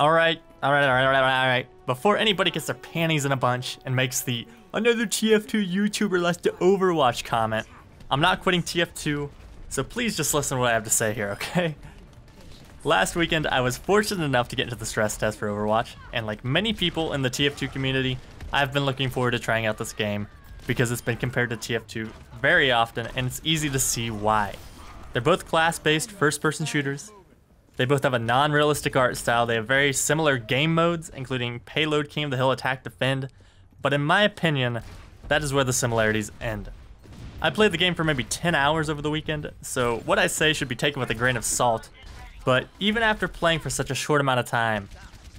Alright. Before anybody gets their panties in a bunch and makes the another TF2 YouTuber left to Overwatch comment, I'm not quitting TF2, so please just listen to what I have to say here, okay? Last weekend, I was fortunate enough to get into the stress test for Overwatch, and like many people in the TF2 community, I've been looking forward to trying out this game because it's been compared to TF2 very often, and it's easy to see why. They're both class-based first-person shooters. They both have a non-realistic art style. They have very similar game modes, including payload, king of the hill, attack, defend. But in my opinion, that is where the similarities end. I played the game for maybe 10 hours over the weekend, so what I say should be taken with a grain of salt. But even after playing for such a short amount of time,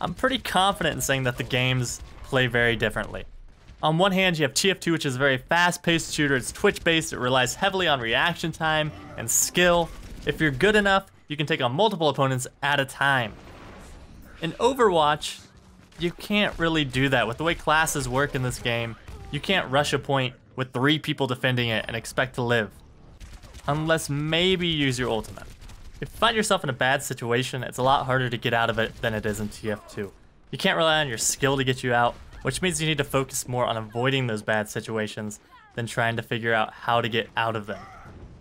I'm pretty confident in saying that the games play very differently. On one hand, you have TF2, which is a very fast-paced shooter. It's Twitch-based. It relies heavily on reaction time and skill. If you're good enough, you can take on multiple opponents at a time. In Overwatch, you can't really do that. With the way classes work in this game, you can't rush a point with 3 people defending it and expect to live. Unless maybe you use your ultimate. If you find yourself in a bad situation, it's a lot harder to get out of it than it is in TF2. You can't rely on your skill to get you out, which means you need to focus more on avoiding those bad situations than trying to figure out how to get out of them.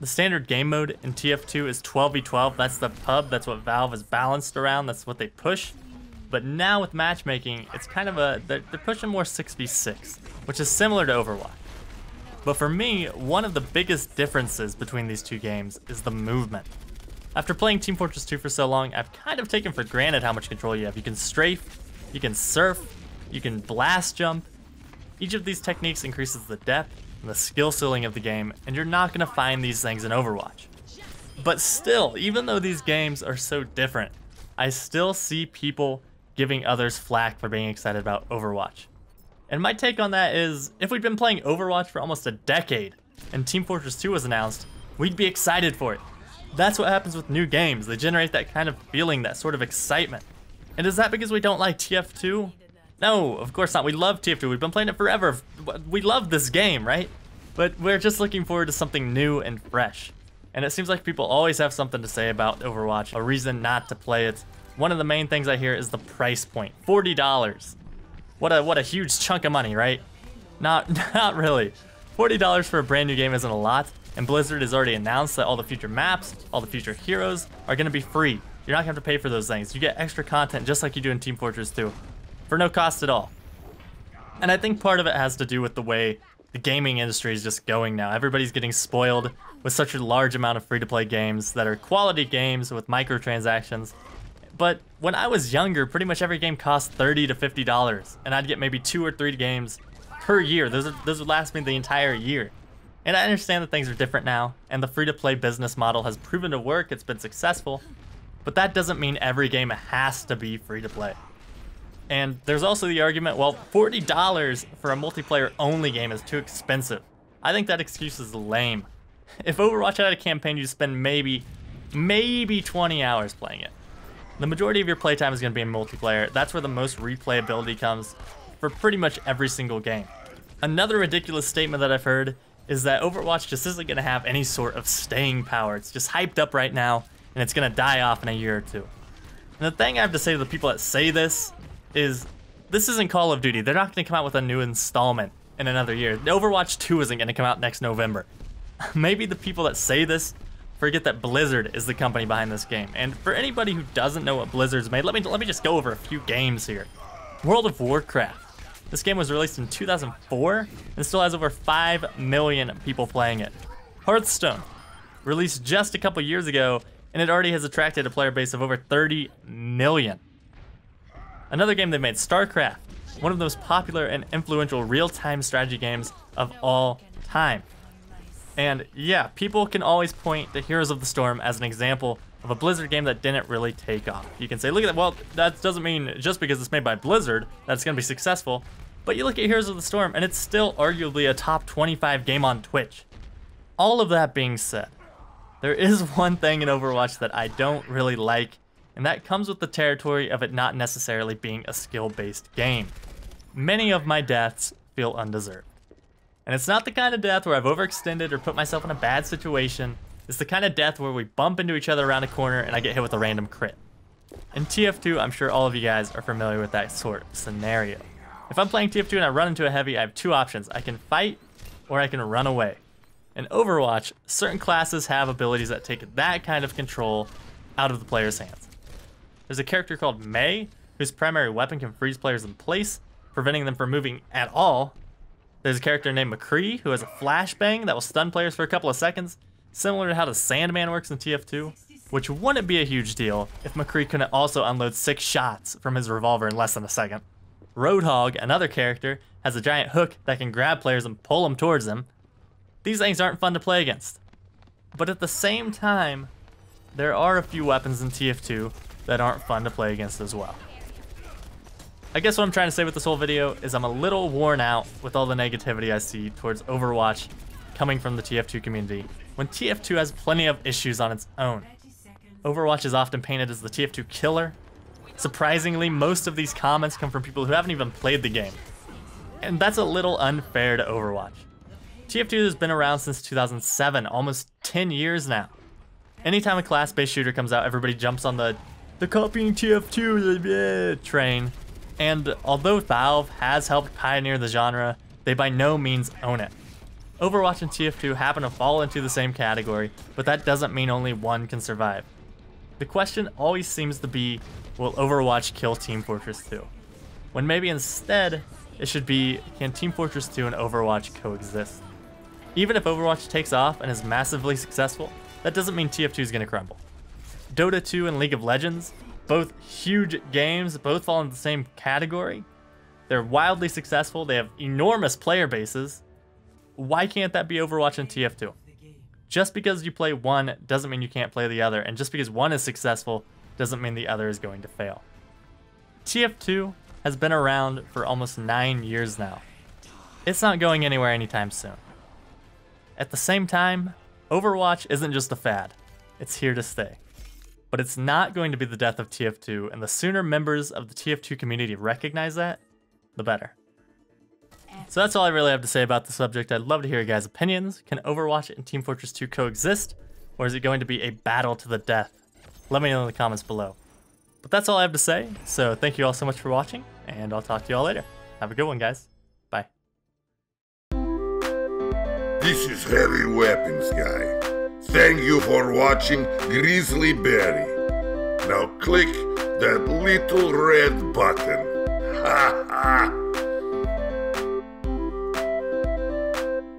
The standard game mode in TF2 is 12v12. That's the pub. That's what Valve is balanced around. That's what they push. But now with matchmaking, it's kind of they're pushing more 6v6, which is similar to Overwatch. But for me, one of the biggest differences between these two games is the movement. After playing Team Fortress 2 for so long, I've kind of taken for granted how much control you have. You can strafe, you can surf, you can blast jump. Each of these techniques increases the depth and the skill ceiling of the game, and you're not going to find these things in Overwatch. But still, even though these games are so different, I still see people giving others flack for being excited about Overwatch. And my take on that is, if we'd been playing Overwatch for almost a decade and Team Fortress 2 was announced, we'd be excited for it. That's what happens with new games. They generate that kind of feeling, that sort of excitement. And is that because we don't like TF2? No, of course not. We love TF2. We've been playing it forever. We love this game, right? But we're just looking forward to something new and fresh. And it seems like people always have something to say about Overwatch, a reason not to play it. One of the main things I hear is the price point, $40. What a huge chunk of money, right? Not really. $40 for a brand new game isn't a lot, and Blizzard has already announced that all the future maps, all the future heroes are going to be free. You're not going to have to pay for those things. You get extra content just like you do in Team Fortress 2, for no cost at all. And I think part of it has to do with the way the gaming industry is just going now. Everybody's getting spoiled with such a large amount of free-to-play games that are quality games with microtransactions. But when I was younger, pretty much every game cost $30 to $50, and I'd get maybe 2 or 3 games per year. Those would last me the entire year. And I understand that things are different now, and the free-to-play business model has proven to work. It's been successful, but that doesn't mean every game has to be free-to-play. And there's also the argument, well, $40 for a multiplayer-only game is too expensive. I think that excuse is lame. If Overwatch had a campaign, you'd spend maybe 20 hours playing it. The majority of your playtime is going to be in multiplayer. That's where the most replayability comes for pretty much every single game. Another ridiculous statement that I've heard is that Overwatch just isn't going to have any sort of staying power. It's just hyped up right now, and it's going to die off in a year or two. And the thing I have to say to the people that say this is, this isn't Call of Duty. They're not going to come out with a new installment in another year. Overwatch 2 isn't going to come out next November. Maybe the people that say this forget that Blizzard is the company behind this game. And for anybody who doesn't know what Blizzard's made, let me just go over a few games here. World of Warcraft. This game was released in 2004 and still has over 5 million people playing it. Hearthstone, released just a couple years ago, and it already has attracted a player base of over 30 million. Another game they made, StarCraft, one of the most popular and influential real-time strategy games of all time. And yeah, people can always point to Heroes of the Storm as an example of a Blizzard game that didn't really take off. You can say, look at that, well, that doesn't mean just because it's made by Blizzard that it's going to be successful. But you look at Heroes of the Storm, and it's still arguably a top 25 game on Twitch. All of that being said, there is one thing in Overwatch that I don't really like, and that comes with the territory of it not necessarily being a skill-based game. Many of my deaths feel undeserved. And it's not the kind of death where I've overextended or put myself in a bad situation. It's the kind of death where we bump into each other around a corner and I get hit with a random crit. In TF2, I'm sure all of you guys are familiar with that sort of scenario. If I'm playing TF2 and I run into a heavy, I have two options. I can fight or I can run away. In Overwatch, certain classes have abilities that take that kind of control out of the player's hands. There's a character called Mei, whose primary weapon can freeze players in place, preventing them from moving at all. There's a character named McCree, who has a flashbang that will stun players for a couple of seconds, similar to how the Sandman works in TF2, which wouldn't be a huge deal if McCree couldn't also unload 6 shots from his revolver in less than a second. Roadhog, another character, has a giant hook that can grab players and pull them towards him. These things aren't fun to play against. But at the same time, there are a few weapons in TF2 that aren't fun to play against as well. I guess what I'm trying to say with this whole video is I'm a little worn out with all the negativity I see towards Overwatch coming from the TF2 community, when TF2 has plenty of issues on its own. Overwatch is often painted as the TF2 killer. Surprisingly, most of these comments come from people who haven't even played the game. And that's a little unfair to Overwatch. TF2 has been around since 2007, almost 10 years now. Anytime a class-based shooter comes out, everybody jumps on the copying TF2 train. And although Valve has helped pioneer the genre, they by no means own it. Overwatch and TF2 happen to fall into the same category, but that doesn't mean only one can survive. The question always seems to be, will Overwatch kill Team Fortress 2? When maybe instead, it should be, can Team Fortress 2 and Overwatch coexist? Even if Overwatch takes off and is massively successful, that doesn't mean TF2 is going to crumble. Dota 2 and League of Legends, both huge games, both fall into the same category. They're wildly successful, they have enormous player bases. Why can't that be Overwatch and TF2? Just because you play one doesn't mean you can't play the other, and just because one is successful doesn't mean the other is going to fail. TF2 has been around for almost 9 years now. It's not going anywhere anytime soon. At the same time, Overwatch isn't just a fad, it's here to stay. But it's not going to be the death of TF2, and the sooner members of the TF2 community recognize that, the better. So that's all I really have to say about the subject. I'd love to hear your guys' opinions. Can Overwatch and Team Fortress 2 coexist, or is it going to be a battle to the death? Let me know in the comments below. But that's all I have to say, so thank you all so much for watching, and I'll talk to you all later. Have a good one, guys. Bye. This is Heavy Weapons Guy. Thank you for watching Grizzly Berry. Now click that little red button. Ha ha!